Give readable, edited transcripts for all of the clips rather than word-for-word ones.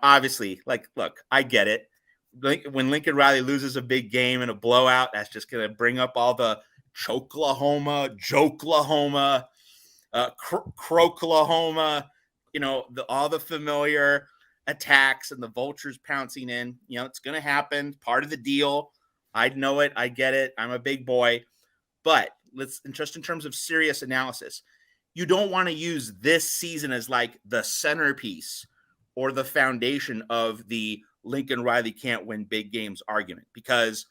obviously, like, look, I get it. When Lincoln Riley loses a big game in a blowout, that's just going to bring up all the Choklahoma, Joklahoma, Crocklahoma, all the familiar attacks and the vultures pouncing in. It's going to happen. Part of the deal. I know it. I get it. I'm a big boy. But just in terms of serious analysis, you don't want to use this season as like the centerpiece or the foundation of the Lincoln Riley can't win big games argument, because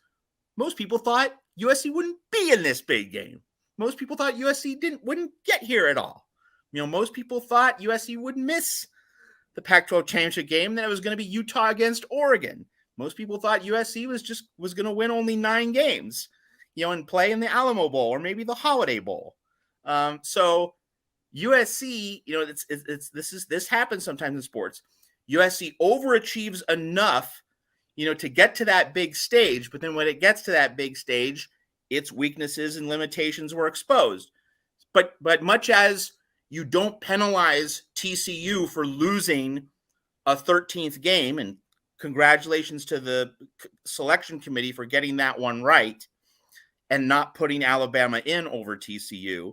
most people thought USC wouldn't be in this big game. Most people thought USC wouldn't get here at all. Most people thought USC would miss the Pac-12 championship game, that it was going to be Utah against Oregon. Most people thought USC was going to win only 9 games, and play in the Alamo Bowl or maybe the Holiday Bowl. So USC, this happens sometimes in sports. USC overachieves enough, to get to that big stage. But then when it gets to that big stage, its weaknesses and limitations were exposed. But much as you don't penalize TCU for losing a 13th game, and congratulations to the selection committee for getting that one right and not putting Alabama in over TCU,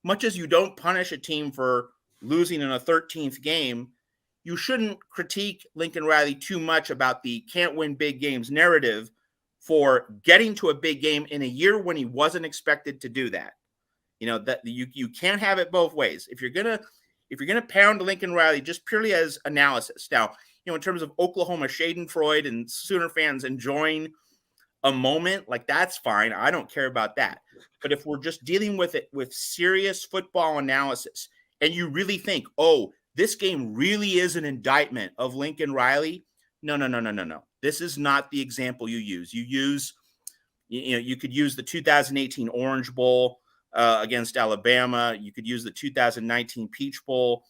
much as you don't punish a team for losing in a 13th game, you shouldn't critique Lincoln Riley too much about the can't win big games narrative for getting to a big game in a year when he wasn't expected to do that. That you can't have it both ways. If you're gonna pound Lincoln Riley just purely as analysis. Now, in terms of Oklahoma Schadenfreude and Sooner fans enjoying a moment, like, that's fine. I don't care about that. But if we're just dealing with it with serious football analysis, and you really think, oh, this game really is an indictment of Lincoln Riley, no. This is not the example you use. You could use the 2018 Orange Bowl against Alabama. You could use the 2019 Peach Bowl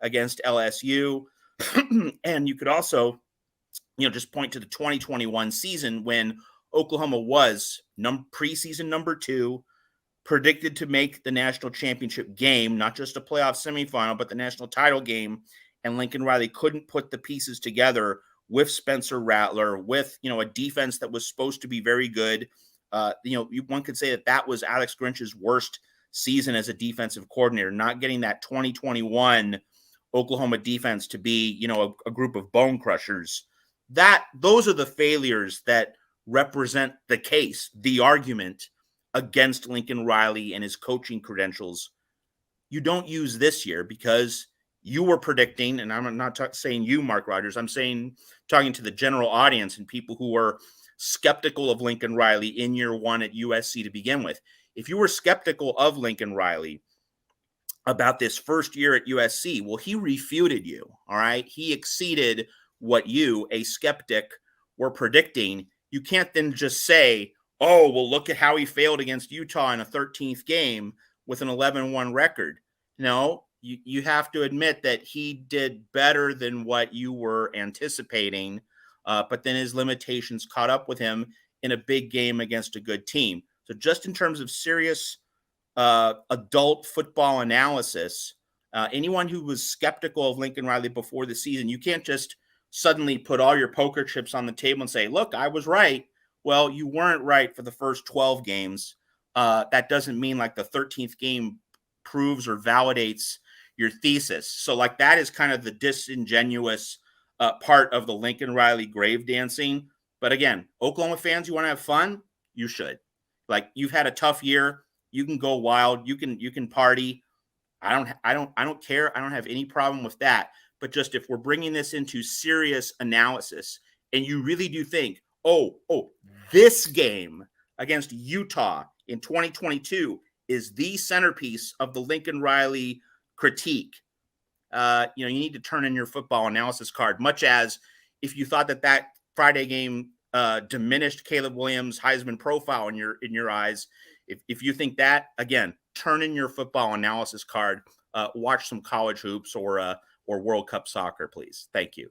against LSU. And you could also, just point to the 2021 season when Oklahoma was preseason number 2, predicted to make the national championship game, not just a playoff semifinal, but the national title game. And Lincoln Riley couldn't put the pieces together with Spencer Rattler, with, a defense that was supposed to be very good. One could say that was Alex Grinch's worst season as a defensive coordinator, not getting that 2021 Oklahoma defense to be, a group of bone crushers. Those are the failures that represent the case, the argument against Lincoln Riley and his coaching credentials. You don't use this year because you were predicting, and I'm not saying you, Mark Rogers, I'm talking to the general audience and people who were skeptical of Lincoln Riley in year 1 at USC to begin with. If you were skeptical of Lincoln Riley about this first year at USC, well, he refuted you, all right? He exceeded what you, a skeptic, were predicting. You can't then just say, oh, well, look at how he failed against Utah in a 13th game with an 11-1 record. No, you have to admit that he did better than what you were anticipating, but then his limitations caught up with him in a big game against a good team. So just in terms of serious adult football analysis, anyone who was skeptical of Lincoln Riley before the season, you can't just suddenly put all your poker chips on the table and say, look, I was right. Well, you weren't right for the first 12 games. That doesn't mean like the 13th game proves or validates your thesis. So like that is kind of the disingenuous part of the Lincoln Riley grave dancing. But again, Oklahoma fans, you want to have fun? You should. Like, you've had a tough year. You can go wild. You can party. I don't care. I don't have any problem with that. But just if we're bringing this into serious analysis and you really do think, oh, this game against Utah in 2022 is the centerpiece of the Lincoln Riley critique, you need to turn in your football analysis card, much as if you thought that Friday game diminished Caleb Williams' Heisman profile in your eyes. If you think that, again, turn in your football analysis card, watch some college hoops or World Cup soccer, please. Thank you.